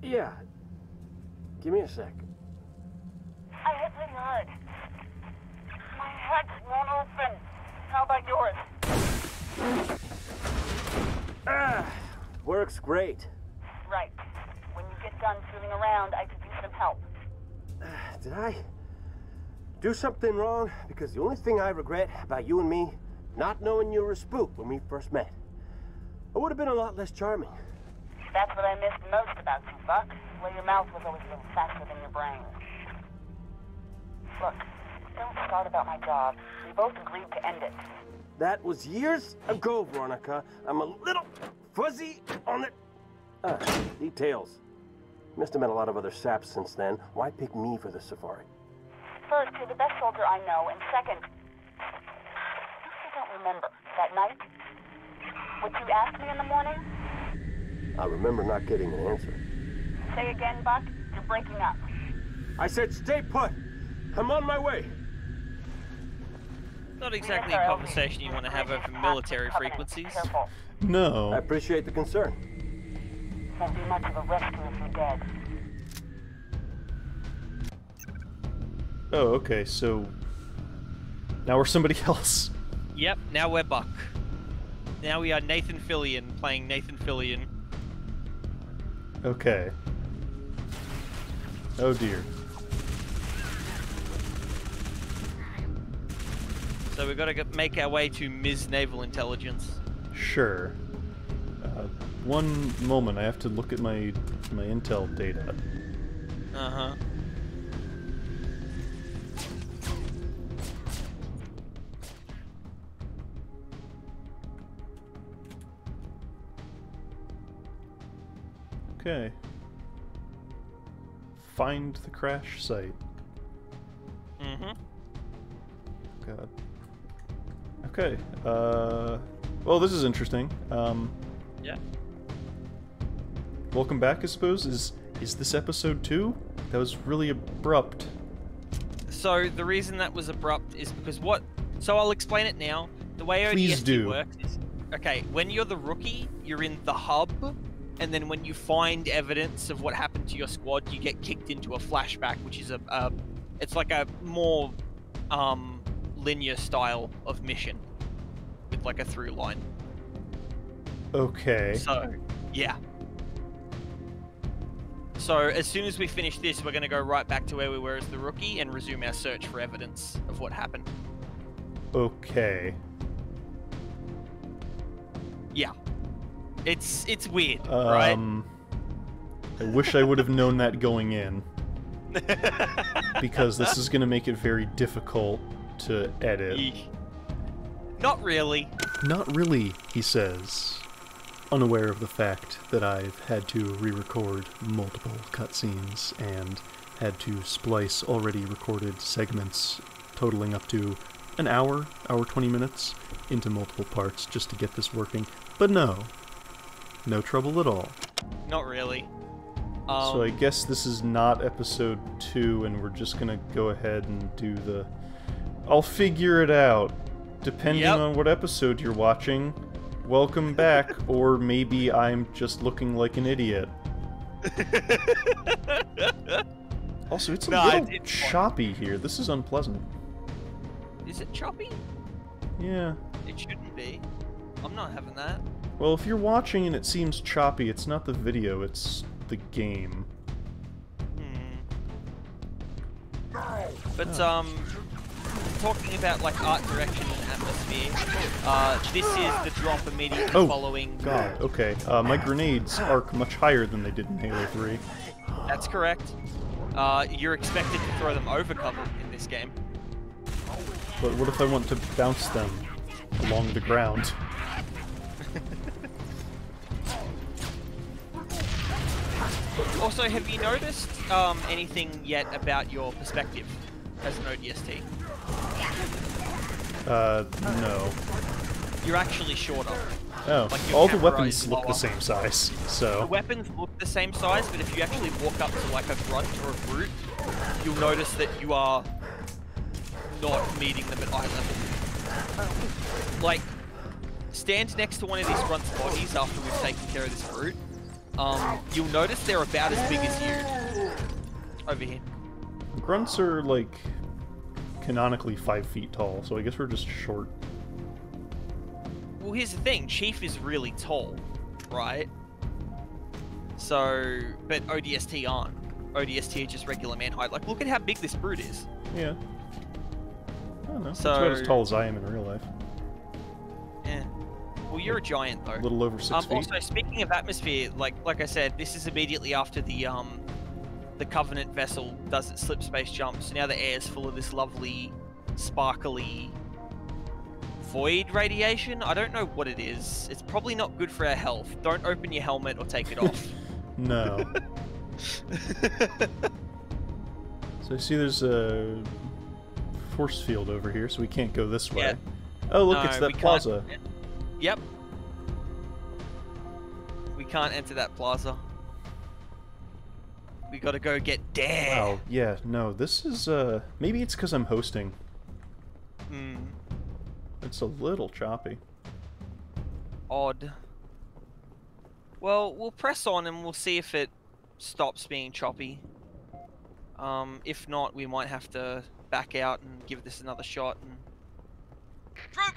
Yeah. Give me a sec. I hit really hard. My head won't open. How about yours? Works great. Right. When you get done fooling around, I could use some help. Did I do something wrong? Because the only thing I regret about you and me, not knowing you were a spook when we first met. I would have been a lot less charming. That's what I missed most about you, Buck. Where your mouth was always a little faster than your brain. Look, don't start about my job. We both agreed to end it. That was years ago, Veronica. I'm a little fuzzy on the details. Must have met a lot of other saps since then. Why pick me for the safari? First, you're the best soldier I know, and second, you still don't remember that night? What you asked me in the morning? I remember not getting an answer. Say again, Buck. You're breaking up. I said stay put. I'm on my way. Not exactly a conversation you want to have over military frequencies. No. I appreciate the concern. Won't be much of a rescue if you're dead. Oh, okay, so now we're somebody else. Yep, now we're Buck. Now we are Nathan Fillion playing Nathan Fillion. Okay. Oh dear. So we've got to make our way to Ms. Naval Intelligence. Sure. One moment, I have to look at my intel data. Uh-huh. Okay. Find the crash site. Mm-hmm. God. Okay. Well, this is interesting. Yeah. Welcome back, I suppose. Is this episode 2? That was really abrupt. So the reason that was abrupt is because So I'll explain it now. The way Please ODST do. works is, okay, when you're the rookie, you're in the hub, and then when you find evidence of what happened to your squad, you get kicked into a flashback, which is it's like a more linear style of mission with like a through line. Okay. So, yeah. So as soon as we finish this, we're going to go right back to where we were as the rookie and resume our search for evidence of what happened. Okay. Yeah. It's weird, right? I wish I would have known that going in. Because this is going to make it very difficult to edit. Not really. Not really, he says, unaware of the fact that I've had to re-record multiple cutscenes and had to splice already recorded segments totaling up to an hour 20 minutes into multiple parts just to get this working. But no trouble at all. Not really. So I guess this is not episode 2, and we're just gonna go ahead and do the... I'll figure it out. Depending on what episode you're watching, welcome back, or maybe I'm just looking like an idiot. Also, it's a little choppy here. This is unpleasant. Is it choppy? Yeah. It shouldn't be. I'm not having that. Well, if you're watching and it seems choppy, it's not the video, it's the game. But, talking about, like, art direction and atmosphere, this is the drop immediately following... God, okay. My grenades arc much higher than they did in Halo 3. That's correct. You're expected to throw them over cover in this game. But what if I want to bounce them along the ground? Also, have you noticed anything yet about your perspective as an ODST? No. You're actually shorter. Oh, like all the weapons look the same size, so... The weapons look the same size, but if you actually walk up to like a grunt or a brute, you'll notice that you are not meeting them at eye level. Like, stand next to one of these grunt's bodies after we've taken care of this brute, you'll notice they're about as big as you. Over here. Grunts are, like, canonically 5 feet tall, so I guess we're just short. Well, here's the thing. Chief is really tall, right? So, but ODST aren't. ODST are just regular man height. Like, look at how big this brute is. Yeah. I don't know. So, it's about as tall as I am in real life. Yeah. Well, you're a giant, though. A little over 6 feet. Also, speaking of atmosphere, like I said, this is immediately after the Covenant vessel does its slip space jump. So now the air is full of this lovely, sparkly void radiation. I don't know what it is. It's probably not good for our health. Don't open your helmet or take it off. No. So I see there's a force field over here, so we can't go this way. Yeah. Oh, look, No, it's that we can't. plaza. Yep. We can't enter that plaza. We gotta go get Dan. Wow, yeah, no, this is, maybe it's because I'm hosting. Hmm. It's a little choppy. Odd. Well, we'll press on and we'll see if it stops being choppy. If not, we might have to back out and give this another shot and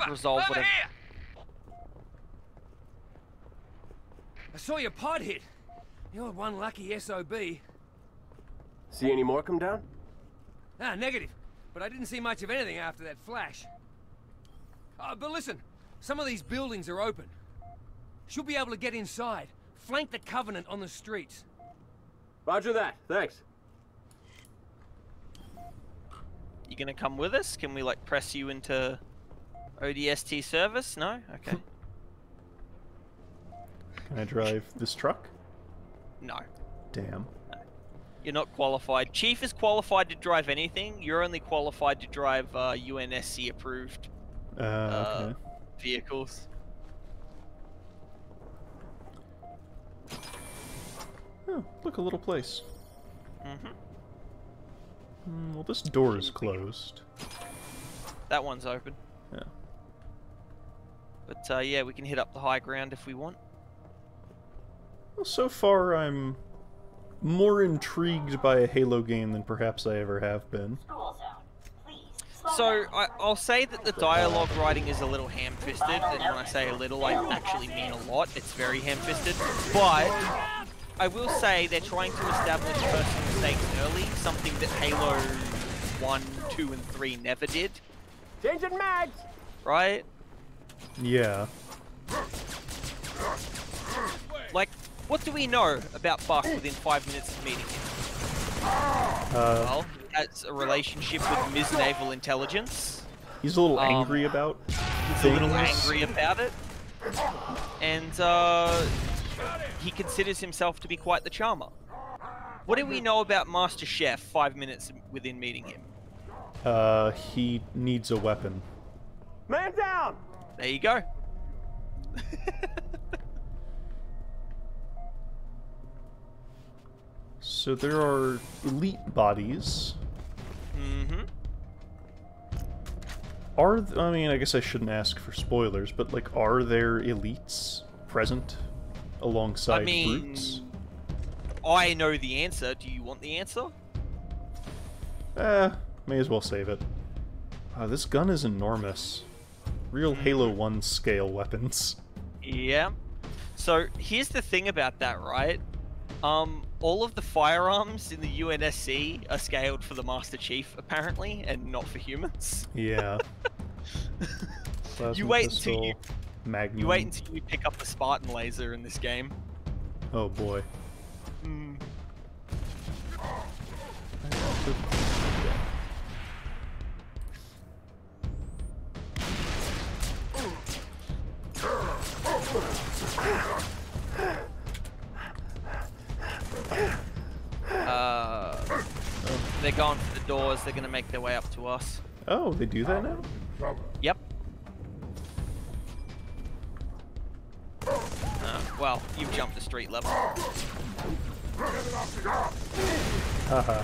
resolve over whatever. Here. I saw your pod hit. You're one lucky SOB. See any more come down? Ah, negative. But I didn't see much of anything after that flash. But listen, some of these buildings are open. Should be able to get inside. Flank the Covenant on the streets. Roger that. Thanks. You gonna come with us? Can we, like, press you into ODST service? No? Okay. Can I drive this truck? No. Damn. You're not qualified. Chief is qualified to drive anything. You're only qualified to drive UNSC approved Okay. vehicles. Oh, look, a little place. Mm-hmm. Well, this door is closed. That one's open. Yeah. But yeah, we can hit up the high ground if we want. Well, so far I'm more intrigued by a Halo game than perhaps I ever have been. So, I'll say that the dialogue writing is a little ham-fisted, and when I say a little, I actually mean a lot. It's very ham-fisted. But, I will say they're trying to establish personal mistakes early, something that Halo 1, 2, and 3 never did. Changing mags! Right? Yeah. Like, what do we know about Buck within 5 minutes of meeting him? Well, he has a relationship with Ms. Naval Intelligence. He's a little angry about He's a little angry about it. And, he considers himself to be quite the charmer. What do we know about Master Chef 5 minutes within meeting him? He needs a weapon. Man down! There you go. So there are elite bodies. Mm-hmm. I mean, I guess I shouldn't ask for spoilers, but, like, are there elites present alongside brutes? I know the answer. Do you want the answer? May as well save it. Wow, this gun is enormous. Real Halo 1 scale weapons. Yeah. So, here's the thing about that, right? All of the firearms in the UNSC are scaled for the Master Chief, apparently, and not for humans. Yeah. You wait until you Magnum. pick up the Spartan laser in this game. Oh boy. Mm. They're going for the doors. They're going to make their way up to us. Oh, they do that now? Yep. Well, you've jumped the street level. Haha.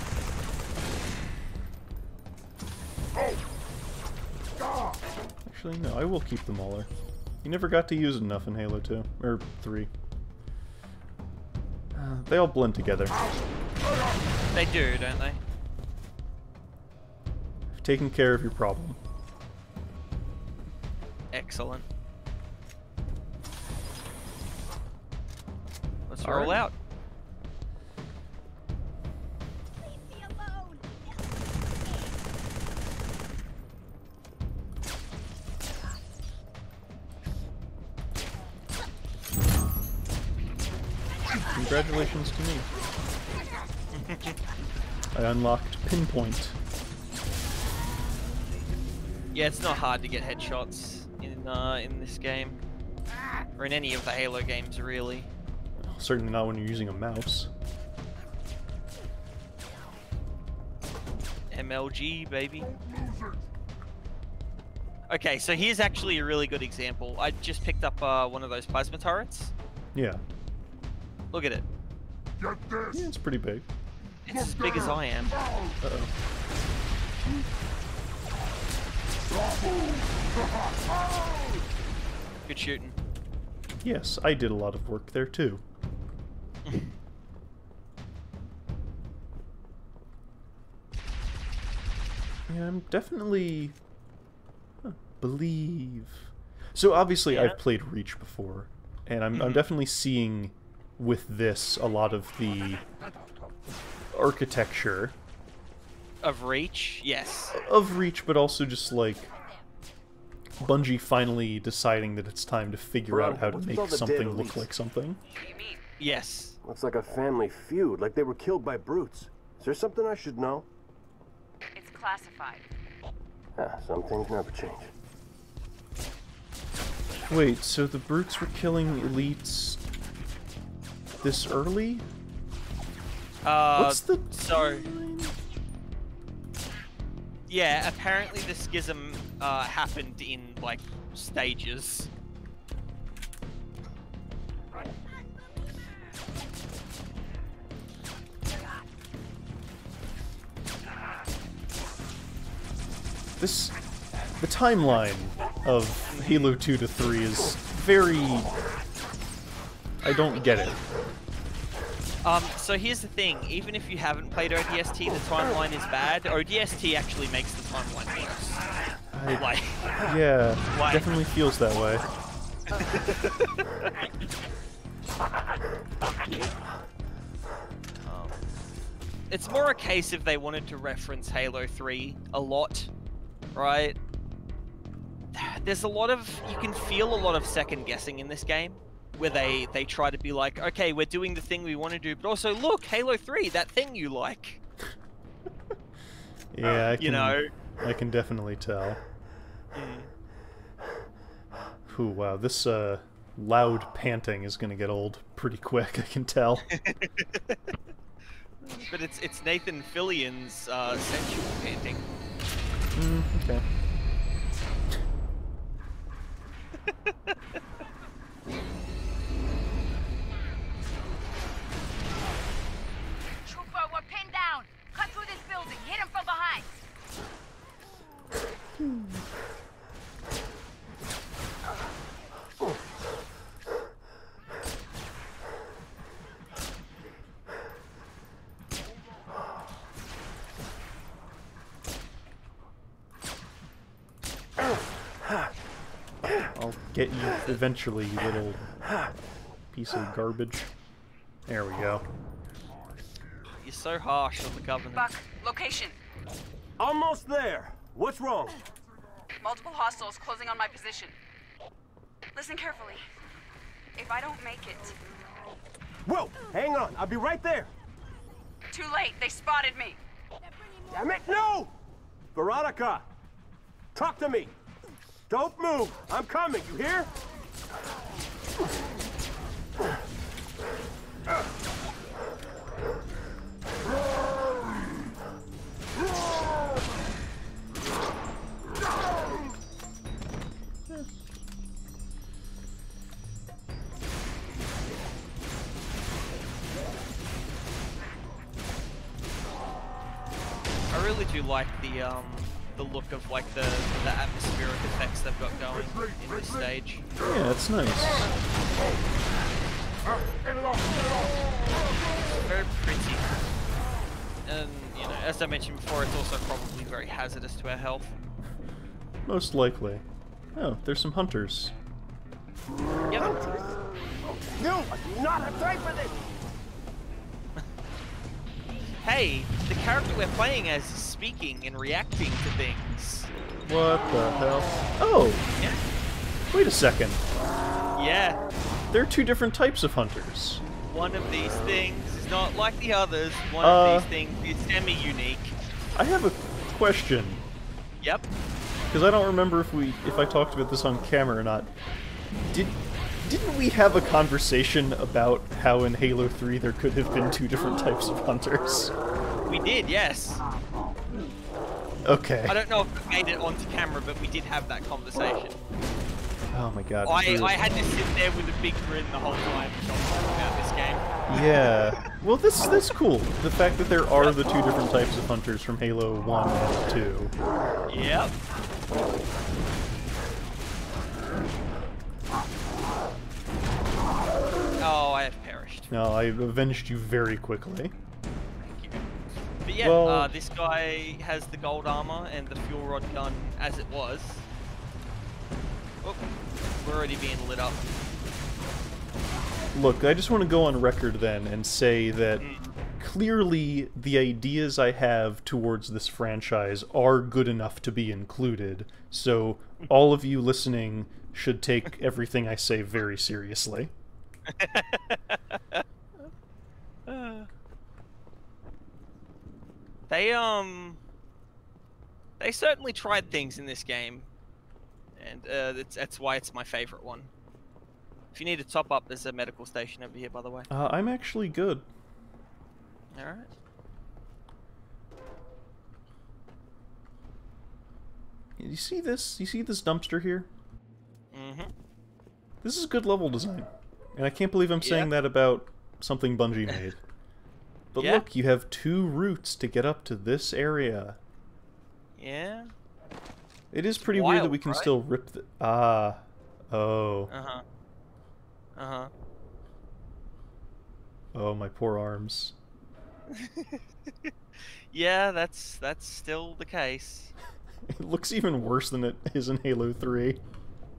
Actually, no, I will keep the Mauler. You never got to use enough in Halo 2. Or 3. They all blend together. They do, don't they? You've taken care of your problem. Excellent. Let's roll out. Congratulations to me. I unlocked Pinpoint. Yeah, it's not hard to get headshots in this game, or in any of the Halo games, really. Certainly not when you're using a mouse. MLG, baby. Okay, so here's actually a really good example. I just picked up one of those plasma turrets. Yeah. Look at it. Yeah, it's pretty big. It's as big as I am. Uh-oh. Good shooting. Yes, I did a lot of work there too. Yeah, I'm definitely... believe... So obviously Yeah. I've played Reach before, and I'm definitely seeing with this a lot of the architecture Of Reach, yes. of Reach, but also just like Bungie finally deciding that it's time to figure out how to What's make all the something dead look elites? like something. Yes. Looks like a family feud, like they were killed by brutes. Is there something I should know? It's classified. Some things never change. Wait, so the brutes were killing elites this early? What's the So, yeah, apparently the schism happened in, like, stages. the timeline of Halo 2 to 3 is very... I don't get it. So here's the thing, even if you haven't played ODST, the timeline is bad. ODST actually makes the timeline worse. Like, Yeah, Why? definitely feels that way. it's more a case if they wanted to reference Halo 3 a lot, right? There's a lot of, you can feel a lot of second guessing in this game, where they try to be like, okay, we're doing the thing we want to do, but also look, Halo 3, that thing you like. Yeah, I can definitely tell. Ooh, wow, this loud panting is gonna get old pretty quick, I can tell. But it's Nathan Fillion's sensual painting. Okay. Trooper, we're pinned down. Cut through this building. Hit him from behind. I'll get you eventually, you little piece of garbage. There we go. You're so harsh on the Covenant. Buck, location. Almost there. What's wrong? Multiple hostiles closing on my position. Listen carefully. If I don't make it... Whoa, hang on. I'll be right there. Too late. They spotted me. Damn it, no! Veronica, talk to me. Don't move. I'm coming. You hear? I really do like the look of like the atmospheric effects they've got going in this stage. Yeah, it's nice. as I mentioned before, it's also probably very hazardous to our health. Most likely. Oh, there's some hunters. Yep. No, I do not have time for this. Hey, the character we're playing as is speaking and reacting to things. What the hell? Oh! Yeah. Wait a second. Yeah. There are two different types of hunters. One of these things is not like the others. One of these things is semi-unique. I have a question. Yep. Because I don't remember if I talked about this on camera or not. Didn't we have a conversation about how in Halo 3 there could have been two different types of hunters? We did, yes. Okay. I don't know if it made it onto camera, but we did have that conversation. Oh my god. I had to sit there with a big grin the whole time talking about this game. Yeah. Well, that's cool. The fact that there are the two different types of hunters from Halo 1 and 2. Yep. Oh, I have perished. No, I avenged you very quickly. Thank you. But yeah, Well- this guy has the gold armor and the fuel rod gun as it was. Oh, we're already being lit up. Look, I just want to go on record then and say that clearly the ideas I have towards this franchise are good enough to be included, so all of you listening should take everything I say very seriously. They certainly tried things in this game, and that's why it's my favorite one. If you need a top up, there's a medical station over here, by the way. I'm actually good. All right. You see this? You see this dumpster here? Mm-hmm. This is good level design. And I can't believe I'm saying that about something Bungie made. But Yeah. look, you have two routes to get up to this area. Yeah. It is pretty weird that wild, we can right? still rip the... Ah. Oh. Uh-huh. Uh-huh. Oh, my poor arms. Yeah, that's still the case. It looks even worse than it is in Halo 3.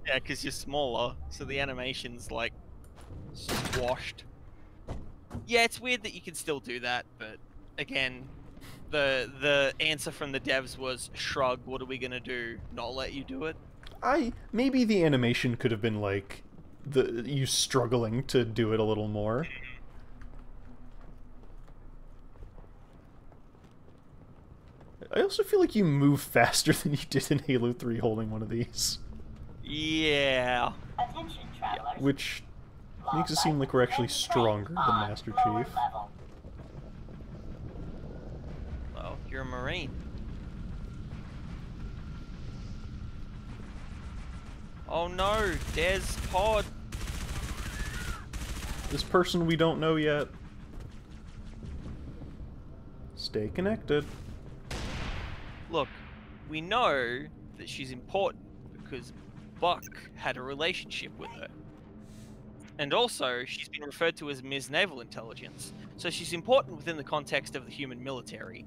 Yeah, because you're smaller, so the animation's like squashed. Yeah, it's weird that you can still do that, but again, the answer from the devs was shrug. What are we gonna do? Not let you do it? Maybe the animation could have been like you struggling to do it a little more. I also feel like you move faster than you did in Halo 3 holding one of these. Yeah. Attention, travelers. Which makes it seem like we're actually stronger than Master Chief. Well, you're a Marine. Oh no, Des Pod. This person we don't know yet. Stay connected. Look, we know that she's important because Buck had a relationship with her. And also, she's been referred to as Ms. Naval Intelligence, so she's important within the context of the human military.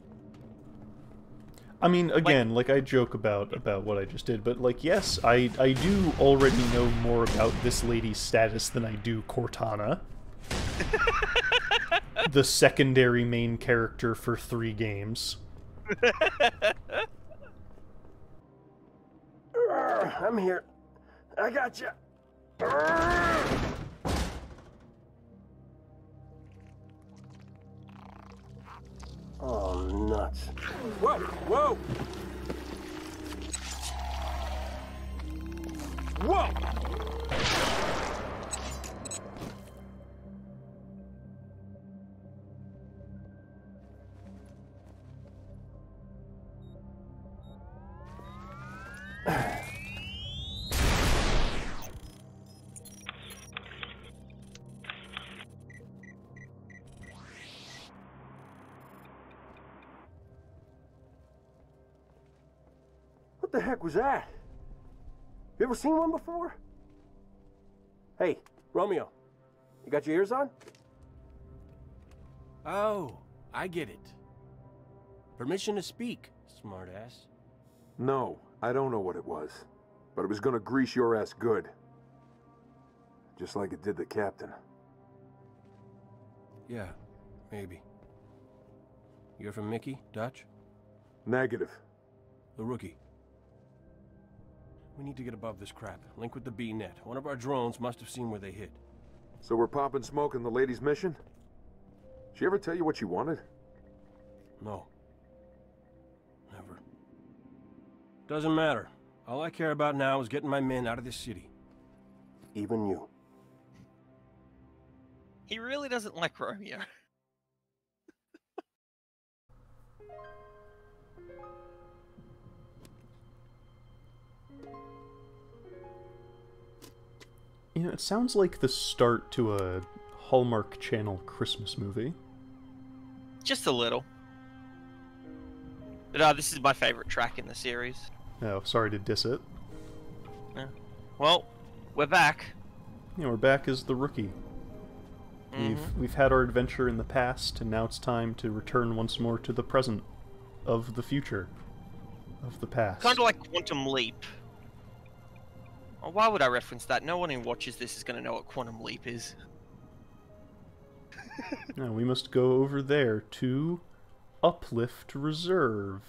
I mean, again, like I joke about what I just did, but like, yes, I do already know more about this lady's status than I do Cortana. The secondary main character for 3 games. I'm here. I got you. Oh, nuts. Whoa, whoa! Whoa! What the heck was that? You ever seen one before? Hey, Romeo, you got your ears on? Oh, I get it. Permission to speak, smartass. No, I don't know what it was. But it was gonna grease your ass good. Just like it did the captain. Yeah, maybe. You're from Mickey, Dutch? Negative. The rookie. We need to get above this crap. Link with the B-net. One of our drones must have seen where they hit. So we're popping smoke in the lady's mission? She ever tell you what she wanted? No. Never. Doesn't matter. All I care about now is getting my men out of this city. Even you. He really doesn't like Romeo. You know, it sounds like the start to a Hallmark Channel Christmas movie. Just a little. But this is my favorite track in the series. Oh, sorry to diss it. Yeah. Well, we're back. Yeah, we're back as the rookie. We've had our adventure in the past, and now it's time to return once more to the present of the future of the past. Kind of like Quantum Leap. Oh, why would I reference that? No one who watches this is going to know what Quantum Leap is. Now we must go over there to Uplift Reserve.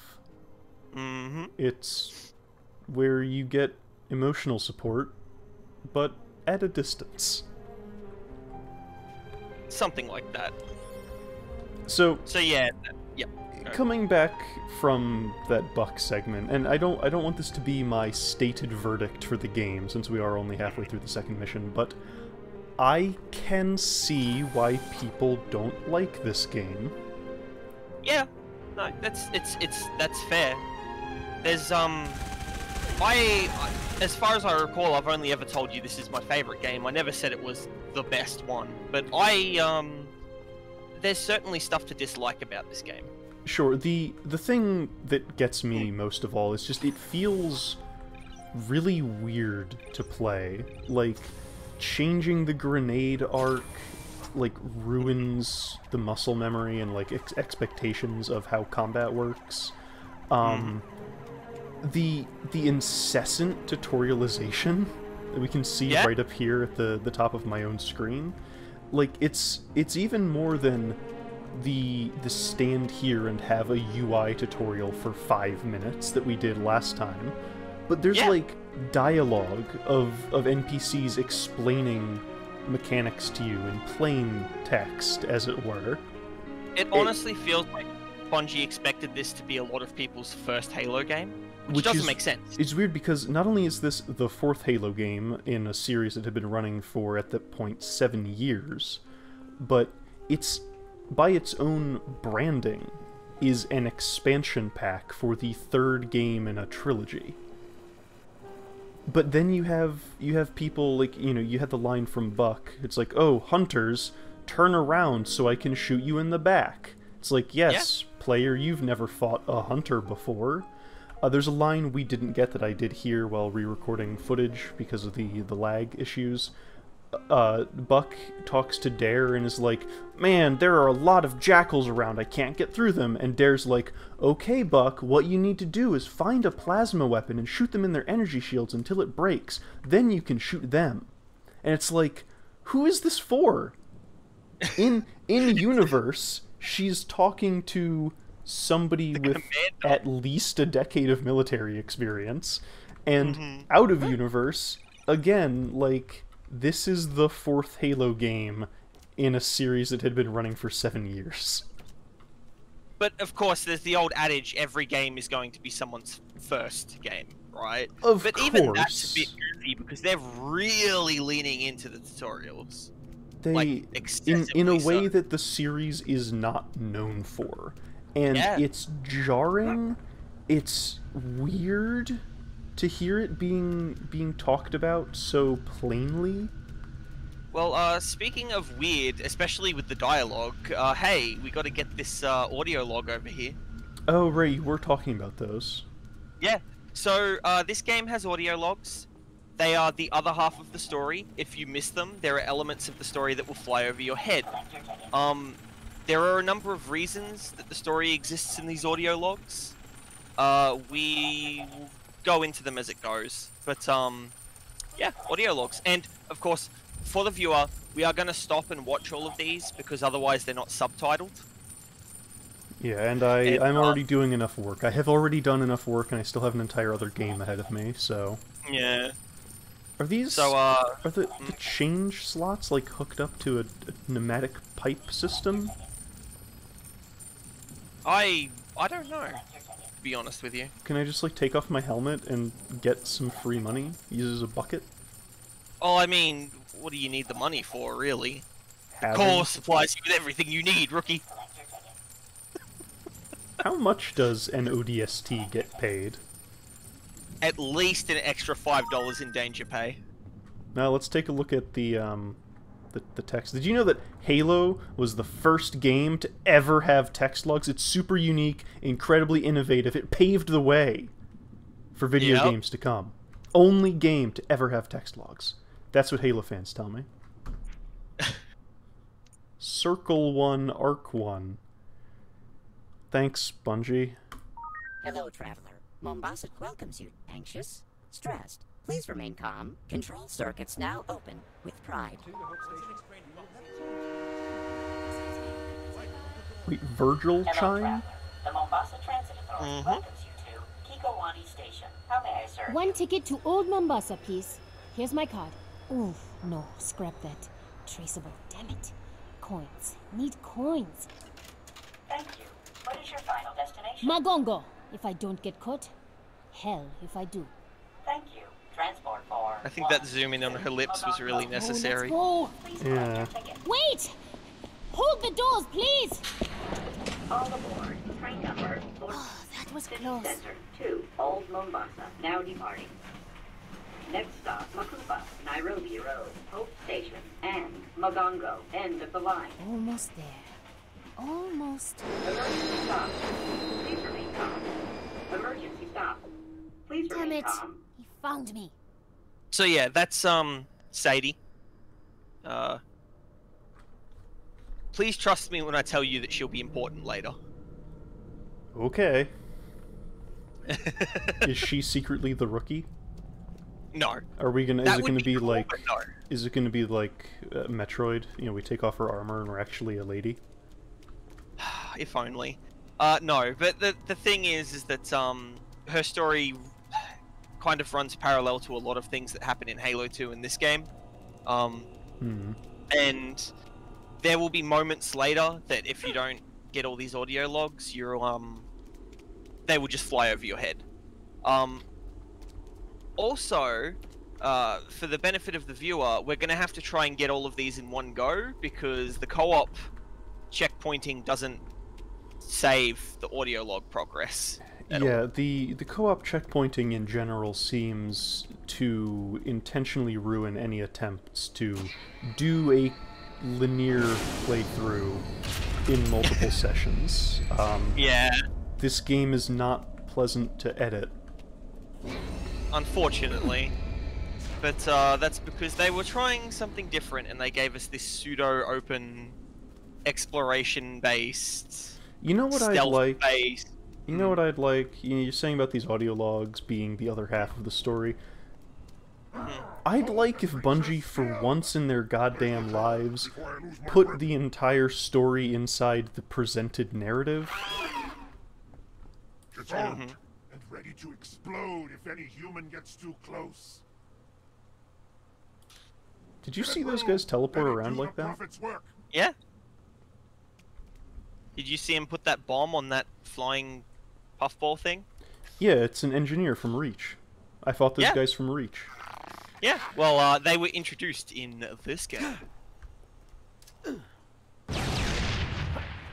It's where you get emotional support, but at a distance. Something like that. So yeah, yep. Coming back from that Buck segment, and I don't want this to be my stated verdict for the game, since we are only halfway through the second mission, but I can see why people don't like this game. Yeah, no, that's fair. There's as far as I recall, I've only ever told you this is my favorite game. I never said it was the best one, but there's certainly stuff to dislike about this game. Sure, the thing that gets me most of all is just it feels really weird to play. Like, changing the grenade arc, like, ruins the muscle memory and, like, expectations of how combat works. The incessant tutorialization that we can see right up here at the top of my own screen, like, it's even more than the stand here and have a UI tutorial for 5 minutes that we did last time, but there's like dialogue of NPCs explaining mechanics to you in plain text, as it were. It honestly feels like Bungie expected this to be a lot of people's first Halo game, which doesn't make sense. It's weird because not only is this the 4th Halo game in a series that had been running for, at that point, 7 years, but it's, by its own branding, is an expansion pack for the 3rd game in a trilogy. But then you have people, like, you know, you had the line from Buck, it's like, oh, hunters, turn around so I can shoot you in the back. It's like, yes, player, you've never fought a hunter before. There's a line we didn't get that I did hear while re-recording footage because of the lag issues. Buck talks to Dare and is like, man, there are a lot of jackals around, I can't get through them. And Dare's like, okay, Buck, what you need to do is find a plasma weapon and shoot them in their energy shields until it breaks. Then you can shoot them. And it's like, who is this for? In universe, she's talking to somebody with at least a decade of military experience. And out of universe, again, like, this is the 4th Halo game in a series that had been running for 7 years. But, of course, there's the old adage, every game is going to be someone's first game, right? But even that's a bit goofy, because they're really leaning into the tutorials. They, like, in a way that the series is not known for. And it's jarring, it's weird to hear it being talked about so plainly. Well, speaking of weird, especially with the dialogue, hey, we gotta get this audio log over here. Oh, right, we're talking about those. Yeah, so this game has audio logs. They are the other half of the story. If you miss them, there are elements of the story that will fly over your head. there are a number of reasons that the story exists in these audio logs. We will go into them as it goes, but yeah, audio logs. And of course, for the viewer, we are going to stop and watch all of these because otherwise they're not subtitled. Yeah, and I'm already doing enough work. I have already done enough work, and I still have an entire other game ahead of me, so... Yeah. Are these... So, are the change slots, like, hooked up to a pneumatic pipe system? I don't know, to be honest with you. Can I just, like, take off my helmet and get some free money? Use as a bucket? Oh, I mean, what do you need the money for, really? Having... Core supplies you with everything you need, rookie. How much does an ODST get paid? At least an extra $5 in danger pay. Now let's take a look at the text. Did you know that Halo was the first game to ever have text logs? It's super unique, incredibly innovative. It paved the way for video games to come. Only game to ever have text logs. That's what Halo fans tell me. Circle 1, Arc 1. Thanks, Bungie. Hello, traveler. Mombasa welcomes you. Anxious? Stressed? Please remain calm. Control circuits now open with pride. Wait, Virgil Hello, chime? traveler. The Mombasa Transit Authority welcomes you to Kikowani Station. How may I serve One you? ticket to Old Mombasa, please. Here's my card. Oof, no, scrap that. Traceable, damn it. Coins. Need coins. Thank you. What is your final destination? Magongo, if I don't get caught. Hell, if I do. Thank you. Transport for... I think that zooming on her lips was really necessary. Oh, Please collect Yeah. your ticket. wait! Hold the doors, please! All aboard. Train number Oh, that was City close. Center to Old Mombasa. Now departing. Next stop, Makupa, Nairobi Road, Hope Station, and Magongo, end of the line. Almost there. Almost. Emergency stop. Please remain calm. Emergency stop. Please Damn remain it. calm. He found me. So yeah, that's Sadie. Please trust me when I tell you that she'll be important later. Okay. Is she secretly the rookie? No. Are we gonna? Is That it would gonna be cool, like? but no. Is it gonna be like Metroid? You know, we take off her armor and we're actually a lady. If only. No, but the thing is that her story kind of runs parallel to a lot of things that happen in Halo 2 in this game. And there will be moments later that if you don't get all these audio logs, you're they will just fly over your head. Also, for the benefit of the viewer, we're going to have to try and get all of these in one go because the co-op checkpointing doesn't save the audio log progress at all. Yeah, the co-op checkpointing in general seems to intentionally ruin any attempts to do a linear playthrough in multiple sessions. Yeah. This game is not pleasant to edit. Unfortunately. But that's because they were trying something different and they gave us this pseudo-open exploration-based, You know what I'd like? stealth-based... You know what I'd like? You're saying about these audio logs being the other half of the story. I'd like if Bungie, for once in their goddamn lives, put the entire story inside the presented narrative. It's armed and ready to explode if any human gets too close. Did you see those guys teleport around like that? Yeah. Did you see him put that bomb on that flying puffball thing? Yeah, it's an engineer from Reach. I fought those Yeah. guys from Reach. Yeah, well, they were introduced in this game.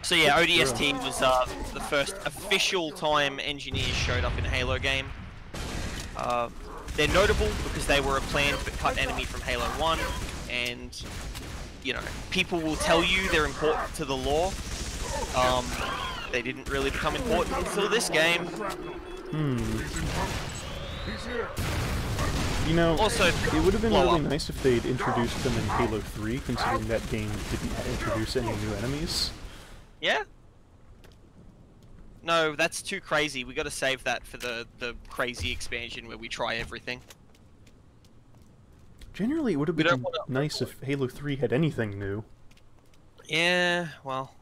So yeah, ODST was the first official time engineers showed up in a Halo game. They're notable because they were a planned but cut enemy from Halo 1, and, you know, people will tell you they're important to the lore. They didn't really become important until this game. You know, Also, it would have been blow really up. nice if they'd introduced them in Halo 3, considering that game didn't introduce any new enemies. Yeah? No, that's too crazy. We gotta save that for the crazy expansion where we try everything. Generally, it would have been nice if Halo 3 had anything new. Yeah, well...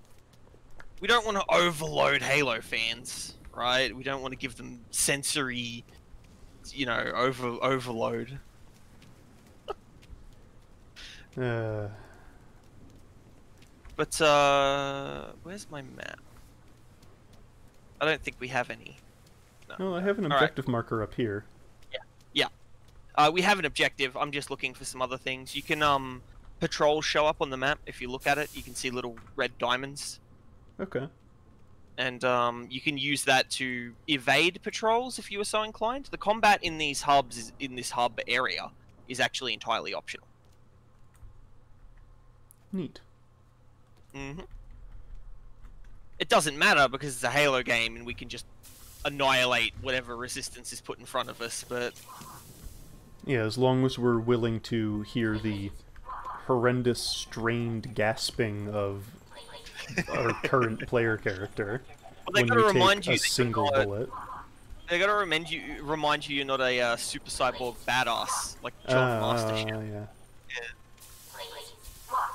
We don't want to overload Halo fans, right? We don't want to give them sensory, you know, overload. But, where's my map? I don't think we have any. No, I have an objective marker up here. Yeah. We have an objective. I'm just looking for some other things. You can, patrols show up on the map. If you look at it, you can see little red diamonds. Okay. And, you can use that to evade patrols if you were so inclined. The combat in these hubs, in this hub area, is actually entirely optional. Neat. Mm-hmm. It doesn't matter because it's a Halo game and we can just annihilate whatever resistance is put in front of us, but... Yeah, as long as we're willing to hear the horrendous, strained gasping of our current player character when we take a single bullet. They gotta remind you you're not a super cyborg badass like John Master. Yeah.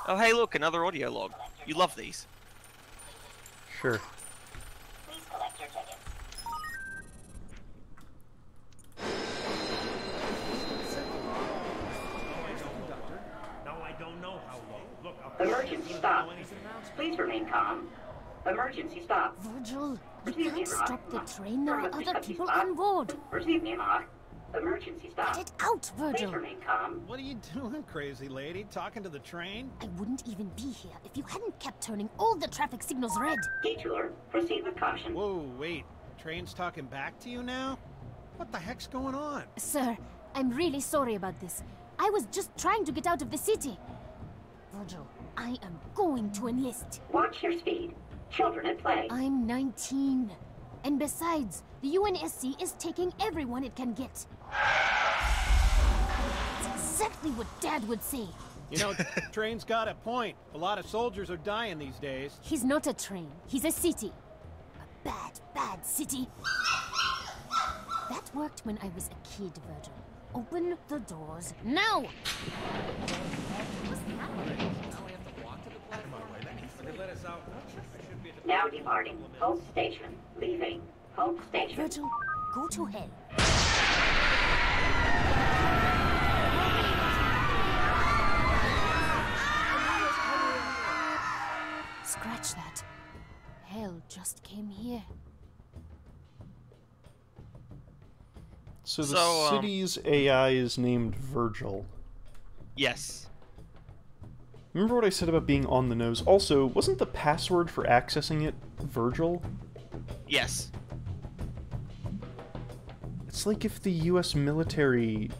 Oh hey look, another audio log. You love these. Sure. Please collect your tickets. Emergency stop. Please remain calm. Emergency stop. Virgil, we Receive me, can't Rock. stop the train. There are other people Stop. on board. Receive me, Mark. Emergency stop. Get it out, Please Virgil. remain calm. What are you doing, crazy lady? Talking to the train? I wouldn't even be here if you hadn't kept turning all the traffic signals red. Detour. Proceed with caution. Whoa, wait. Train's talking back to you now? What the heck's going on? Sir, I'm really sorry about this. I was just trying to get out of the city. Virgil, I am going to enlist. Watch your speed. Children at play. I'm 19. And besides, the UNSC is taking everyone it can get. It's exactly what Dad would say. You know, Train's got a point. A lot of soldiers are dying these days. He's not a train. He's a city. A bad, bad city. That worked when I was a kid, Virgil. Open the doors now! Now departing. Hope station. Leaving. Hope station. Virgil, go to hell. Scratch that. Hell just came here. So the city's AI is named Virgil. Yes. Remember what I said about being on the nose? Also, wasn't the password for accessing it Virgil? Yes. It's like if the US military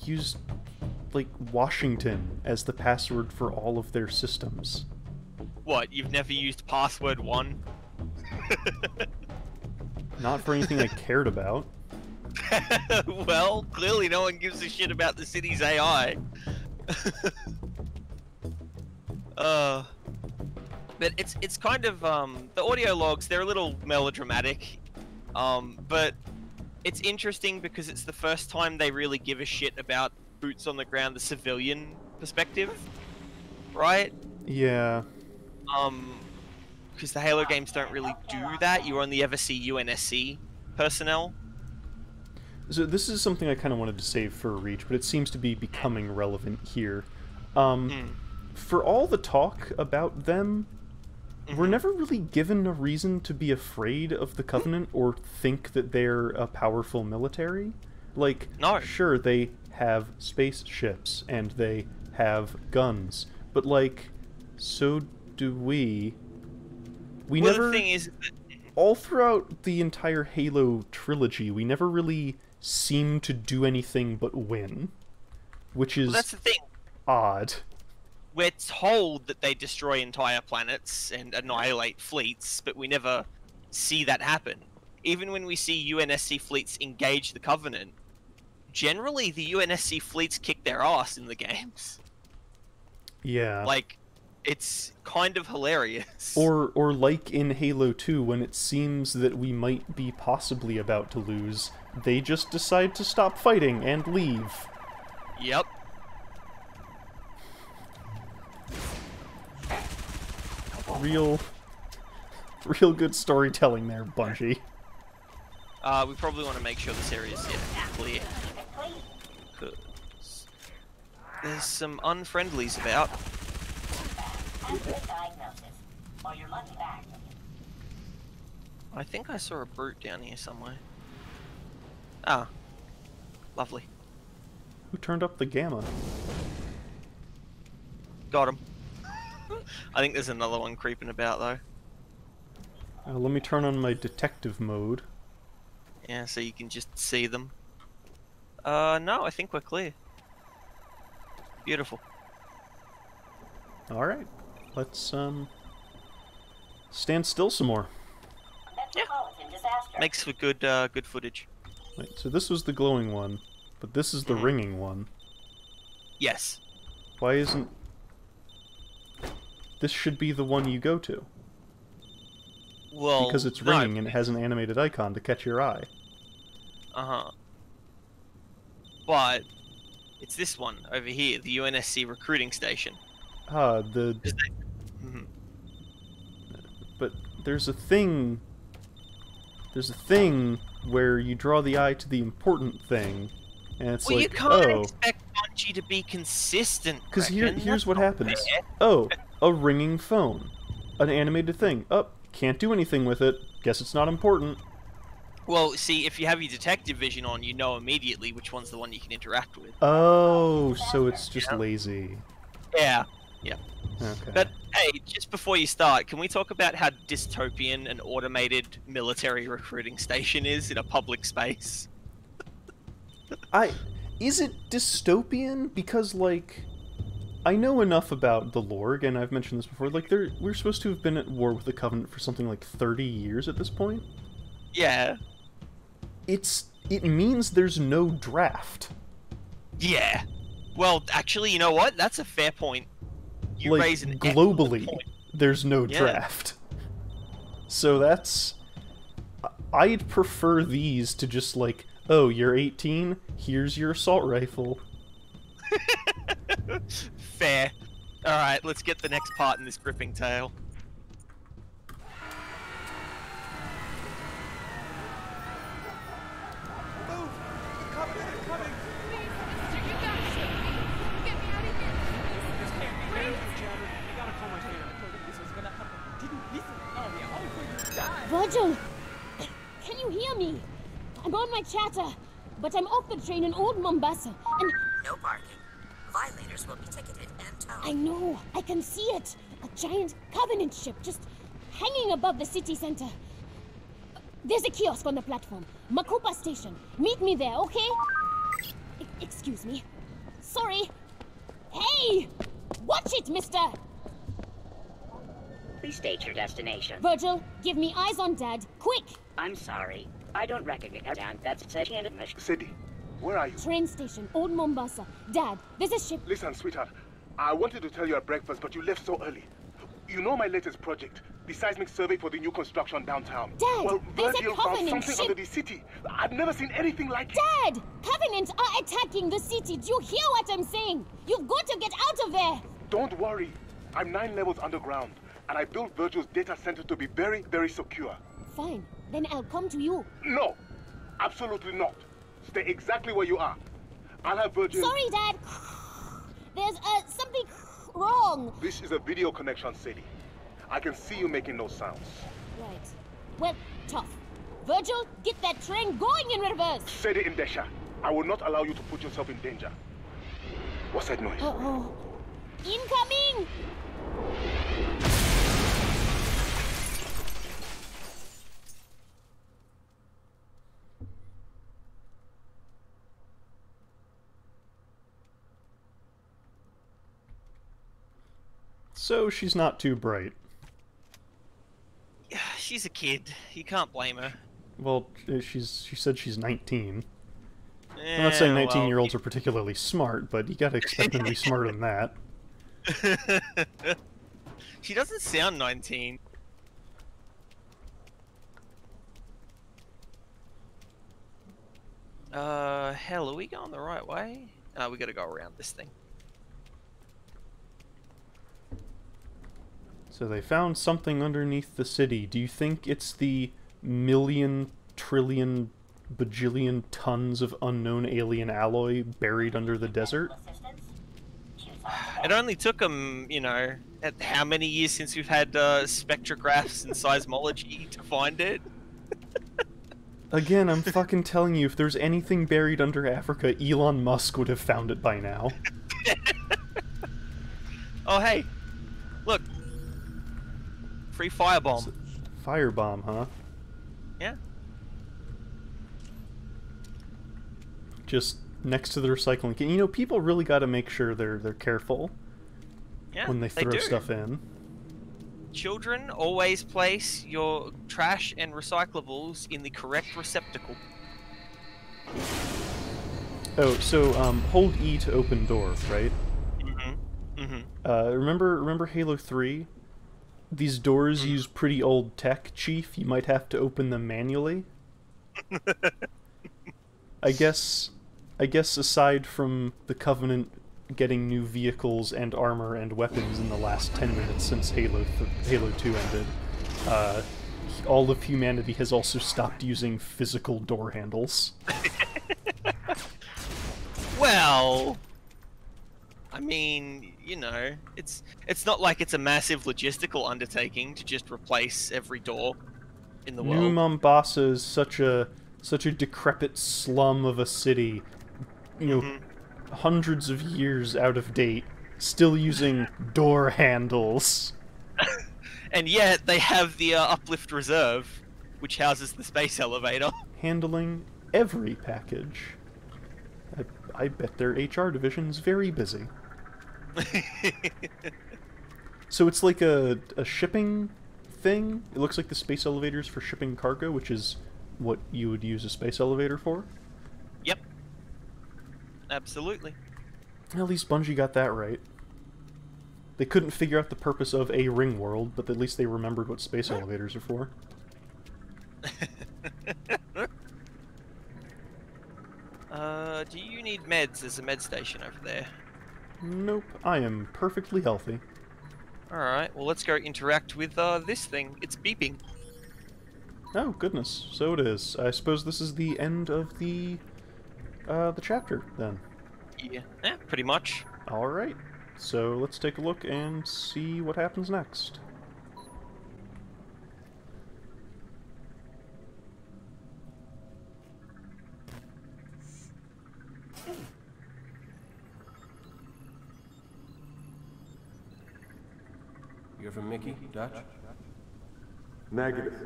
used, like, Washington as the password for all of their systems. What, you've never used password 1? Not for anything I cared about. Well, clearly no one gives a shit about the city's AI. But it's kind of, the audio logs, they're a little melodramatic, but it's interesting because it's the first time they really give a shit about boots on the ground, the civilian perspective, right? Yeah. Because the Halo games don't really do that. You only ever see UNSC personnel. So this is something I kind of wanted to save for Reach, but it seems to be becoming relevant here. For all the talk about them, we're never really given a reason to be afraid of the Covenant or think that they're a powerful military. Like, no. Sure, they have spaceships and they have guns, but like, so do we. Well, never... the thing is... all throughout the entire Halo trilogy, we never really seem to do anything but win. Which is that's the thing. Odd. We're told that they destroy entire planets and annihilate fleets, but we never see that happen. Even when we see UNSC fleets engage the Covenant, generally the UNSC fleets kick their ass in the games. Yeah. Like, It's kind of hilarious. Or like in Halo 2, when it seems that we might be possibly about to lose, they just decide to stop fighting and leave. Yep. Real good storytelling there, Bungie. We probably want to make sure this area is clear. Because there's some unfriendlies about. I think I saw a brute down here somewhere. Ah. Lovely. Who turned up the gamma? Got him. I think there's another one creeping about, though. Let me turn on my detective mode. Yeah, so you can just see them. No, I think we're clear. Beautiful. Alright. Let's, stand still some more. Yeah. Makes for good, good footage. Right, so this was the glowing one, but this is the ringing one. Yes. Why isn't... This should be the one you go to. Well, because it's ringing and it has an animated icon to catch your eye. Uh-huh. But it's this one over here, the UNSC recruiting station. The... But there's a thing... There's a thing where you draw the eye to the important thing, and it's well, like, you can't expect Bungie to be consistent. Because here's what happens. Oh, a ringing phone. An animated thing. Oh, can't do anything with it. Guess it's not important. Well, see, if you have your detective vision on, you know immediately which one's the one you can interact with. Oh, so it's just lazy. Yeah, yeah. Okay. But, hey, just before you start, can we talk about how dystopian an automated military recruiting station is in a public space? Is it dystopian? Because, like, I know enough about the lore, and I've mentioned this before, like, we're supposed to have been at war with the Covenant for something like 30 years at this point. Yeah. It means there's no draft. Yeah. Well, actually, you know what? That's a fair point. You like, raise an globally, point. There's no draft. So that's... I'd prefer these to just, like, oh, you're 18, here's your assault rifle. Fair. Alright, let's get the next part in this gripping tale. Virgil! Can you hear me? I'm on my chatter, but I'm off the train in Old Mombasa, and... No parking. Violators will be ticketed and towed. I know, I can see it! A giant Covenant ship just hanging above the city center. There's a kiosk on the platform. Makupa Station. Meet me there, okay? Excuse me. Sorry. Hey! Watch it, mister! Please state your destination. Virgil, give me eyes on Dad, quick! I'm sorry. I don't recognize Dad. That's such an admission. Sadie, where are you? Train station, Old Mombasa. Dad, there's a ship... Listen, sweetheart. I wanted to tell you at breakfast, but you left so early. You know my latest project, the seismic survey for the new construction downtown. Dad, well, there's a Virgil Covenant found something ship... under the city. I've never seen anything like it. Dad! Covenant are attacking the city. Do you hear what I'm saying? You've got to get out of there! Don't worry. I'm 9 levels underground, and I built Virgil's data center to be very, very secure. Fine. Then I'll come to you. No! Absolutely not. Stay exactly where you are. I'll have Virgil... Sorry, Dad. There's, something wrong. This is a video connection, Sadie. I can see you making those sounds. Right. Well, tough. Virgil, get that train going in reverse. Sadie Indesha, I will not allow you to put yourself in danger. What's that noise? Uh-oh. Incoming! So she's not too bright. She's a kid. You can't blame her. Well, she said she's 19. I'm not saying 19-year-olds are particularly smart, but you gotta expect them to be smarter than that. She doesn't sound 19. Hell, are we going the right way? We gotta go around this thing. So they found something underneath the city. Do you think it's the million, trillion, bajillion tons of unknown alien alloy buried under the desert? It only took them, you know, how many years since we've had spectrographs and seismology to find it? Again, I'm fucking telling you, if there's anything buried under Africa, Elon Musk would have found it by now. Oh, hey. Look. Free firebomb. Firebomb, huh? Yeah. Just next to the recycling can. You know, people really got to make sure they're careful when they throw stuff in. Children, always place your trash and recyclables in the correct receptacle. Oh, so hold E to open door, right? Remember Halo 3? These doors use pretty old tech, Chief. You might have to open them manually. I guess aside from the Covenant getting new vehicles and armor and weapons in the last 10 minutes since Halo 2 ended, all of humanity has also stopped using physical door handles. Well, I mean, you know, it's not like it's a massive logistical undertaking to just replace every door in the world. New Mombasa is such a decrepit slum of a city, you know, hundreds of years out of date, still using door handles. And yet they have the Uplift Reserve, which houses the space elevator. Handling every package. I bet their HR division's very busy. So it's like a shipping thing? It looks like the space elevators for shipping cargo, which is what you would use a space elevator for? Yep. Absolutely. At least Bungie got that right. They couldn't figure out the purpose of a ring world, but at least they remembered what space elevators are for. Do you need meds? There's a med station over there. Nope, I am perfectly healthy. Alright, well let's go interact with this thing. It's beeping. Oh, goodness. So it is. I suppose this is the end of the chapter, then. Yeah, pretty much. Alright. So let's take a look and see what happens next. You're from Mickey, Dutch? Negative.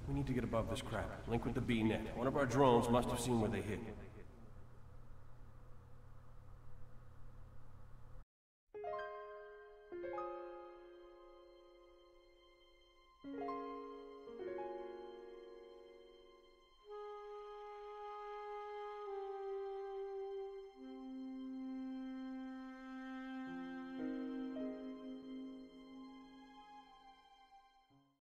We need to get above this crap. Link with the B-net. One of our drones must have seen where they hit.